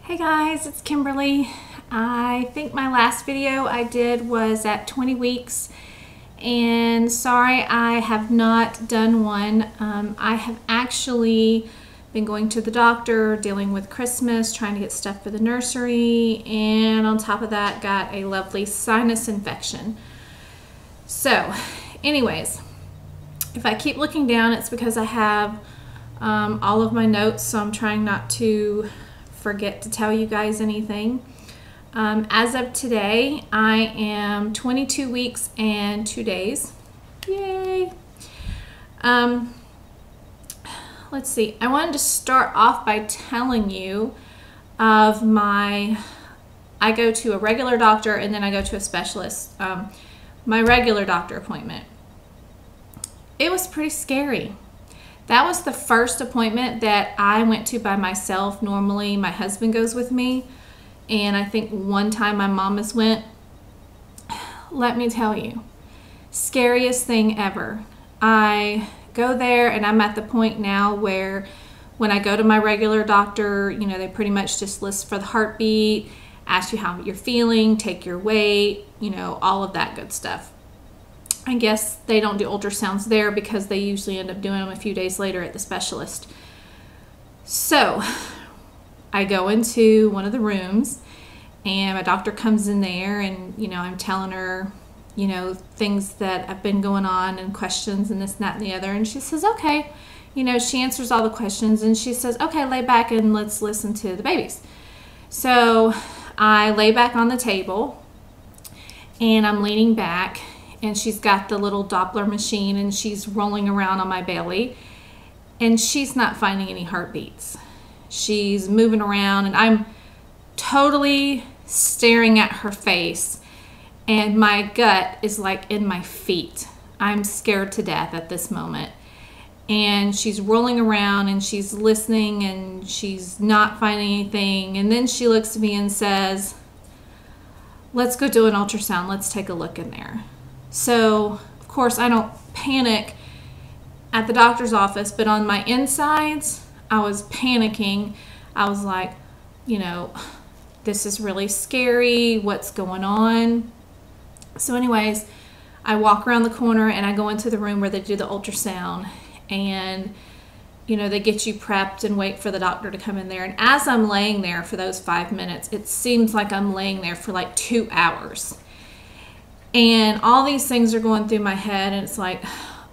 Hey guys, it's Kimberly. I think my last video I did was at 20 weeks, and sorry I have not done one. I have actually been going to the doctor, dealing with Christmas, trying to get stuff for the nursery, and on top of that got a lovely sinus infection. So anyways, if I keep looking down, it's because I have all of my notes, so I'm trying not to forget to tell you guys anything. As of today, I am 22 weeks and 2 days. Yay! Let's see. I wanted to start off by telling you of I go to a regular doctor and then I go to a specialist. My regular doctor appointment. It was pretty scary. That was the first appointment that I went to by myself. Normally my husband goes with me, and I think one time my mom has went. Let me tell you, scariest thing ever. I go there and I'm at the point now where when I go to my regular doctor, you know, they pretty much just list for the heartbeat, ask you how you're feeling, take your weight, you know, all of that good stuff. I guess they don't do ultrasounds there because they usually end up doing them a few days later at the specialist. So I go into one of the rooms and my doctor comes in there, and, you know, I'm telling her, you know, things that have been going on and questions and this and that and the other. And she says, okay, you know, she answers all the questions and she says, okay, lay back and let's listen to the babies. So I lay back on the table and I'm leaning back, and she's got the little Doppler machine and she's rolling around on my belly, and she's not finding any heartbeats. She's moving around and I'm totally staring at her face, and my gut is like in my feet. I'm scared to death at this moment. And she's rolling around and she's listening and she's not finding anything. And then she looks at me and says, let's go do an ultrasound. Let's take a look in there. So, of course, I don't panic at the doctor's office, but on my insides, I was panicking. I was like, you know, this is really scary. What's going on? So anyways, I walk around the corner and I go into the room where they do the ultrasound, and, you know, they get you prepped and wait for the doctor to come in there. And as I'm laying there for those 5 minutes, it seems like I'm laying there for like 2 hours. And all these things are going through my head, and it's like,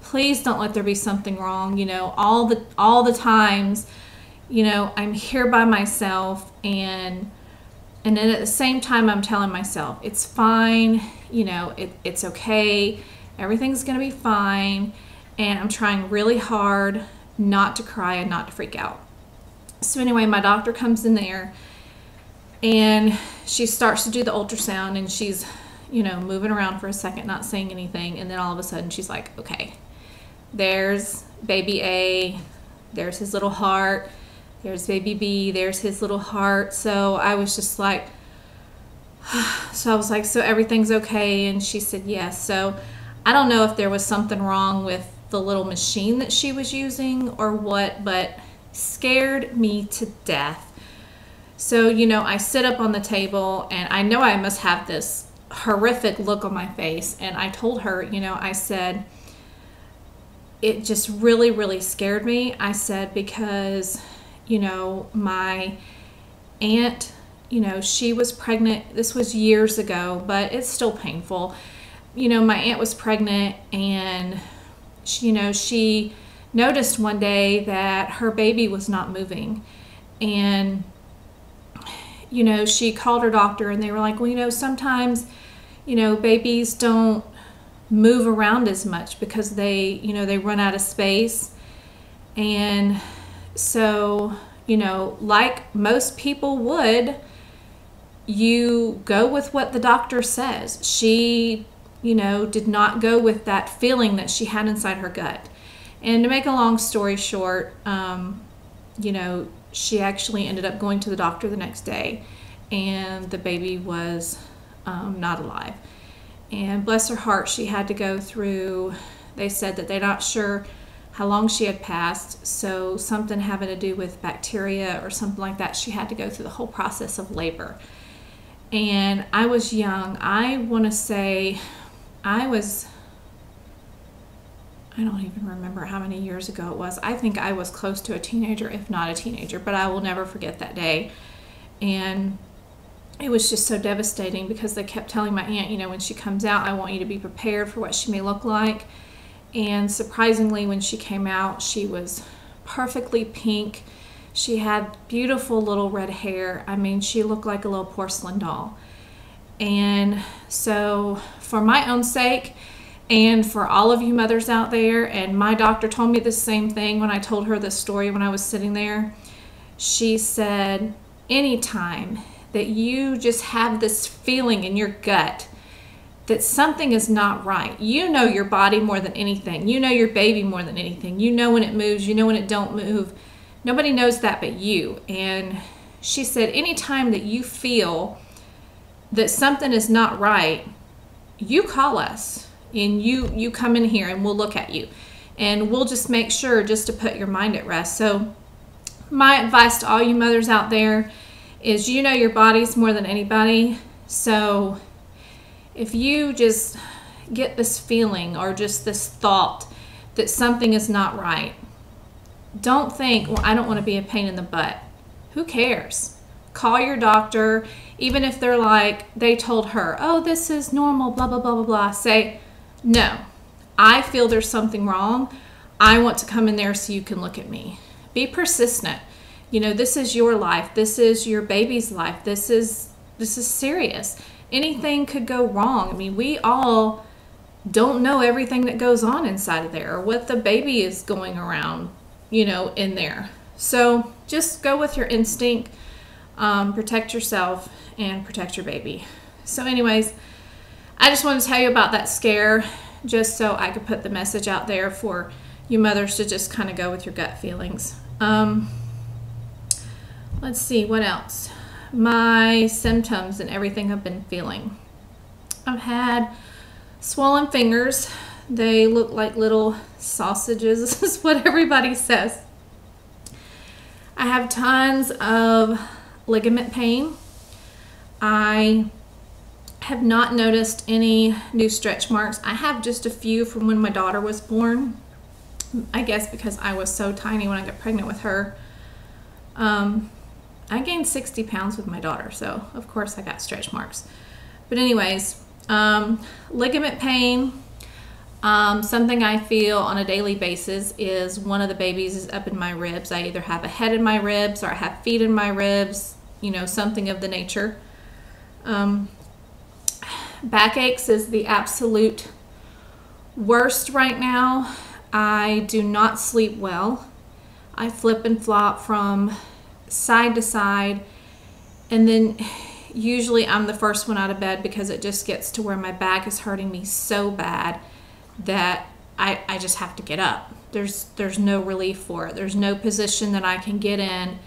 please don't let there be something wrong. You know, all the times, you know, I'm here by myself, and then at the same time I'm telling myself it's fine, you know, it's okay, everything's gonna be fine, and I'm trying really hard not to cry and not to freak out. So anyway, my doctor comes in there and she starts to do the ultrasound, and she's, you know, moving around for a second, not saying anything, and then all of a sudden she's like, okay, there's baby A, there's his little heart, there's baby B, there's his little heart. So I was just like, so I was like, so everything's okay? And she said yes. So I don't know if there was something wrong with the little machine that she was using or what, but scared me to death. So, you know, I sit up on the table and I know I must have this horrific look on my face, and I told her, you know, I said, it just really, really scared me. I said, because, you know, my aunt, you know, she was pregnant. This was years ago, but it's still painful. You know, my aunt was pregnant, and she, you know, she noticed one day that her baby was not moving, and, you know, she called her doctor and they were like, well, you know, sometimes, you know, babies don't move around as much because they, you know, they run out of space. And so, you know, like most people would, you go with what the doctor says. She, you know, did not go with that feeling that she had inside her gut. And to make a long story short, you know, she actually ended up going to the doctor the next day, and the baby was not alive. And bless her heart, she had to go through, they said that they're not sure how long she had passed. So something having to do with bacteria or something like that. She had to go through the whole process of labor. And I was young. I want to say I don't even remember how many years ago it was. I think I was close to a teenager, if not a teenager, but I will never forget that day. And it was just so devastating because they kept telling my aunt, you know, when she comes out, I want you to be prepared for what she may look like. And surprisingly, when she came out, she was perfectly pink. She had beautiful little red hair. I mean, she looked like a little porcelain doll. And so for my own sake and for all of you mothers out there, and my doctor told me the same thing when I told her this story when I was sitting there. She said, anytime that you just have this feeling in your gut that something is not right. You know your body more than anything. You know your baby more than anything. You know when it moves. You know when it don't move. Nobody knows that but you. And she said, anytime that you feel that something is not right, you call us and you come in here and we'll look at you. And we'll just make sure just to put your mind at rest. So my advice to all you mothers out there is you know your bodies more than anybody. So if you just get this feeling or just this thought that something is not right, don't think, well, I don't want to be a pain in the butt. Who cares? Call your doctor. Even if they're like, they told her, oh, this is normal, blah, blah, blah, blah, blah. Say, no, I feel there's something wrong. I want to come in there so you can look at me. Be persistent. You know, this is your life. This is your baby's life. This is serious. Anything could go wrong. I mean, we all don't know everything that goes on inside of there or what the baby is going around, you know, in there. So just go with your instinct, protect yourself and protect your baby. So anyways, I just wanted to tell you about that scare just so I could put the message out there for you mothers to just kind of go with your gut feelings. Let's see, what else? My symptoms and everything I've been feeling. I've had swollen fingers. They look like little sausages. This is what everybody says. I have tons of ligament pain. I have not noticed any new stretch marks. I have just a few from when my daughter was born. I guess because I was so tiny when I got pregnant with her. I gained 60 pounds with my daughter, so of course I got stretch marks. But anyways, ligament pain, something I feel on a daily basis is one of the babies is up in my ribs. I either have a head in my ribs or I have feet in my ribs, you know, something of the nature. Backaches is the absolute worst right now. I do not sleep well. I flip and flop from side to side, and then usually I'm the first one out of bed because it just gets to where my back is hurting me so bad that I just have to get up. There's no relief for it. There's no position that I can get in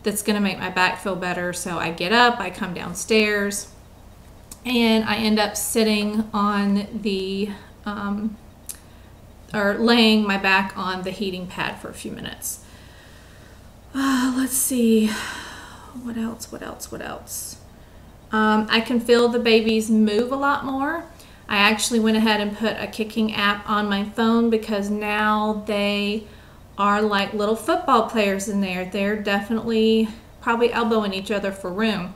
that's going to make my back feel better. So I get up, I come downstairs, and I end up sitting on the or laying my back on the heating pad for a few minutes. Let's see, what else? I can feel the babies move a lot more. I actually went ahead and put a kicking app on my phone because now they are like little football players in there. They're definitely probably elbowing each other for room.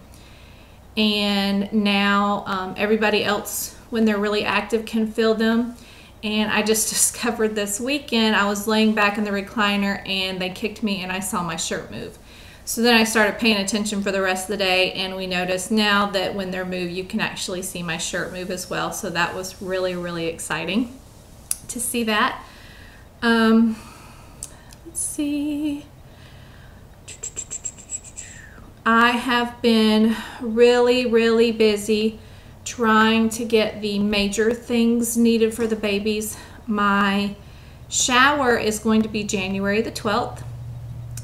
And now everybody else, when they're really active, can feel them. And I just discovered this weekend, I was laying back in the recliner and they kicked me and I saw my shirt move. So then I started paying attention for the rest of the day, and we noticed now that when they're moved, you can actually see my shirt move as well. So that was really, really exciting to see that. Let's see. I have been really, really busy trying to get the major things needed for the babies. My shower is going to be January the 12th.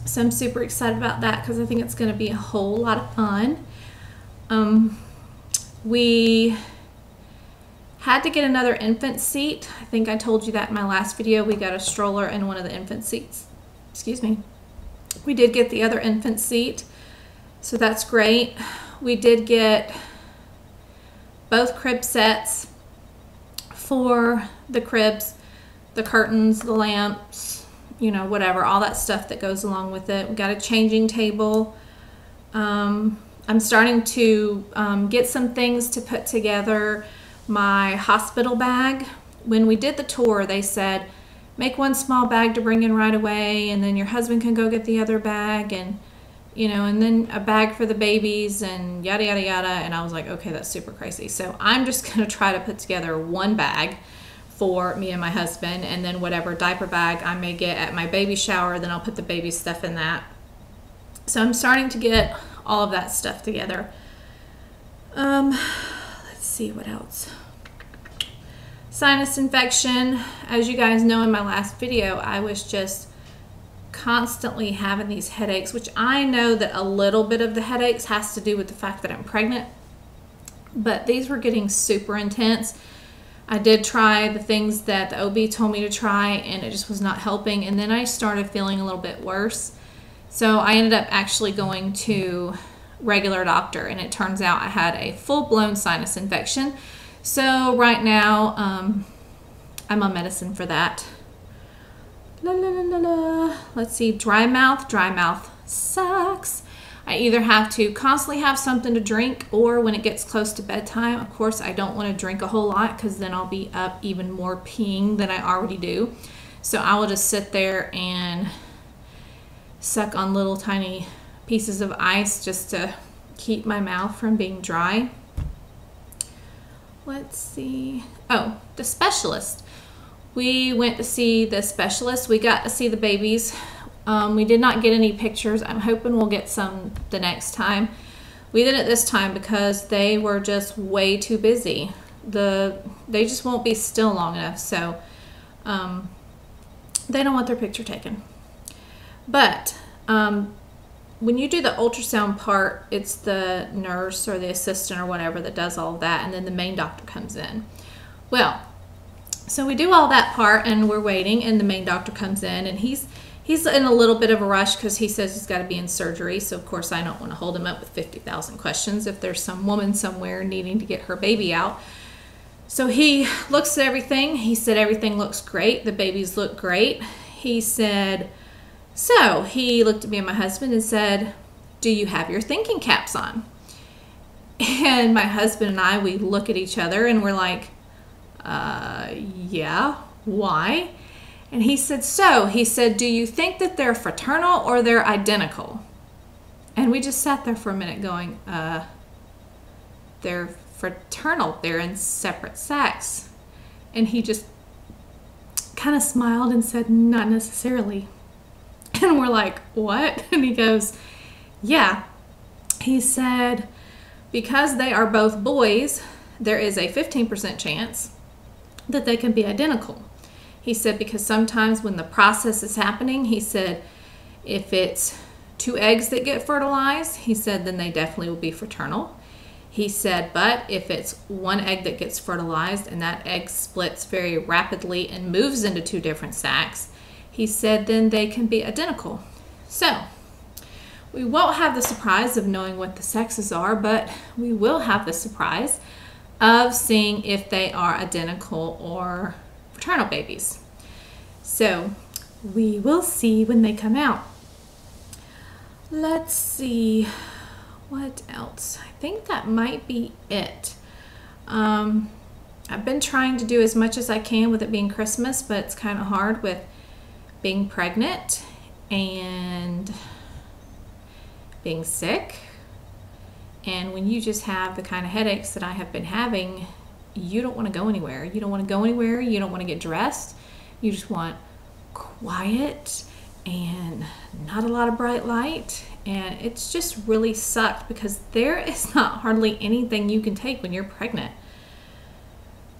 So I'm super excited about that because I think it's going to be a whole lot of fun. We Had to get another infant seat. I think I told you that in my last video. We got a stroller and one of the infant seats. Excuse me. We did get the other infant seat, so that's great. We did get both crib sets for the cribs, the curtains, the lamps, you know, whatever, all that stuff that goes along with it. We got a changing table. I'm starting to get some things to put together. My hospital bag. When we did the tour, they said, make one small bag to bring in right away, and then your husband can go get the other bag, and you know, and then a bag for the babies, and yada yada yada. And I was like, okay, that's super crazy. So I'm just gonna try to put together one bag for me and my husband, and then whatever diaper bag I may get at my baby shower, then I'll put the baby stuff in that. So I'm starting to get all of that stuff together. Let's see what else. Sinus infection. As you guys know in my last video, I was just constantly having these headaches, which I know that a little bit of the headaches has to do with the fact that I'm pregnant, but these were getting super intense. I did try the things that the OB told me to try, and it just was not helping. And then I started feeling a little bit worse. So I ended up actually going to regular doctor, and it turns out I had a full-blown sinus infection. So right now I'm on medicine for that. La, la, la, la, la. Let's see, dry mouth. Dry mouth sucks. I either have to constantly have something to drink, or when it gets close to bedtime, of course I don't want to drink a whole lot because then I'll be up even more peeing than I already do. So I will just sit there and suck on little tiny pieces of ice just to keep my mouth from being dry. Let's see. Oh, the specialist. We went to see the specialist. We got to see the babies. We did not get any pictures. I'm hoping we'll get some the next time. We did it this time because they were just way too busy. They just won't be still long enough, so they don't want their picture taken. But when you do the ultrasound part, it's the nurse or the assistant or whatever that does all of that, and then the main doctor comes in. Well, so we do all that part, and we're waiting, and the main doctor comes in, and he's in a little bit of a rush because he says he's got to be in surgery. So of course I don't want to hold him up with 50,000 questions if there's some woman somewhere needing to get her baby out. So he looks at everything. He said everything looks great. The babies look great. He said, so he looked at me and my husband and said, do you have your thinking caps on? And my husband and I, we look at each other and we're like, yeah, why? And he said, do you think that they're fraternal or they're identical? And we just sat there for a minute going, they're fraternal. They're in separate sacks. And he just kind of smiled and said, not necessarily. And we're like, what? And he goes, yeah. He said, because they are both boys, there is a 15% chance that they can be identical. He said, because sometimes when the process is happening, he said, if it's 2 eggs that get fertilized, he said, then they definitely will be fraternal. He said, but if it's 1 egg that gets fertilized and that egg splits very rapidly and moves into 2 different sacs, he said, then they can be identical. So we won't have the surprise of knowing what the sexes are, but we will have the surprise of seeing if they are identical or fraternal babies. So we will see when they come out. Let's see what else. I think that might be it. I've been trying to do as much as I can with it being Christmas, but it's kind of hard with being pregnant and being sick. And when you just have the kind of headaches that I have been having, you don't want to go anywhere. You don't want to go anywhere. You don't want to get dressed. You just want quiet and not a lot of bright light. And it's just really sucked because there is not hardly anything you can take when you're pregnant.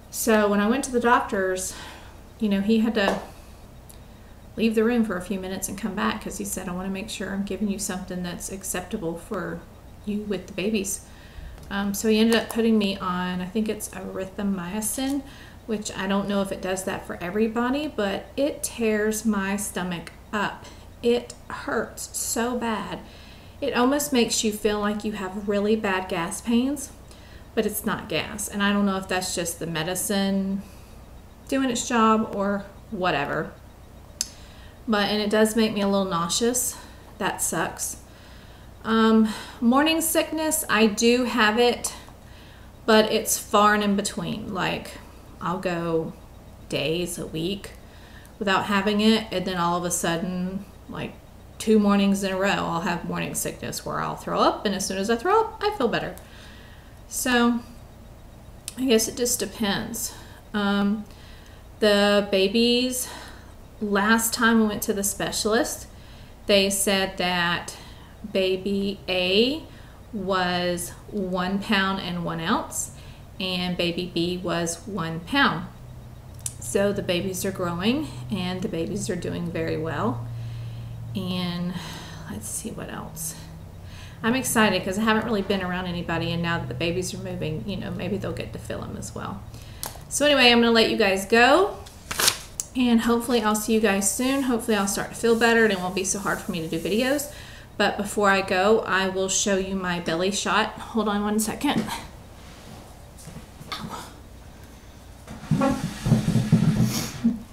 So when I went to the doctor's, you know, he had to leave the room for a few minutes and come back because he said, I want to make sure I'm giving you something that's acceptable for you with the babies. So he ended up putting me on, I think it's erythromycin, which I don't know if it does that for everybody, but it tears my stomach up. It hurts so bad. It almost makes you feel like you have really bad gas pains, but it's not gas. And I don't know if that's just the medicine doing its job or whatever. And it does make me a little nauseous. That sucks. Morning sickness, I do have it, but it's far and in between. Like, I'll go days, a week without having it, and then all of a sudden, like 2 mornings in a row, I'll have morning sickness where I'll throw up, and as soon as I throw up, I feel better. So I guess it just depends. The babies, last time we went to the specialist, they said that baby A was 1 pound and 1 ounce, and baby B was 1 pound. So the babies are growing, and the babies are doing very well. And let's see what else. I'm excited because I haven't really been around anybody, and now that the babies are moving, you know, maybe they'll get to feel them as well. So anyway, I'm going to let you guys go, and hopefully I'll see you guys soon. Hopefully I'll start to feel better and it won't be so hard for me to do videos. But before I go, I will show you my belly shot. Hold on 1 second. Hold on,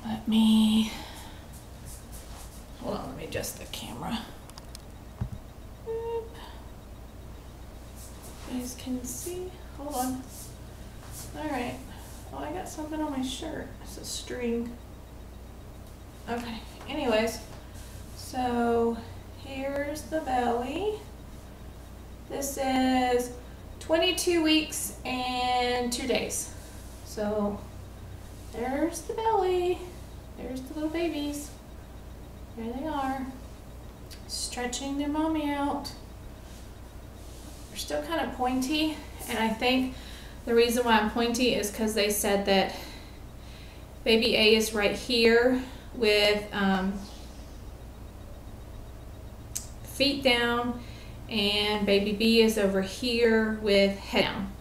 let me adjust the camera. Boop. You guys can see, hold on. All right, oh, I got something on my shirt. It's a string. Okay, anyways, so here's the belly. This is 22 weeks and 2 days. So there's the belly. There's the little babies. There they are, stretching their mommy out. They're still kind of pointy, and I think the reason why I'm pointy is because they said that baby A is right here with feet down, and baby B is over here with head down.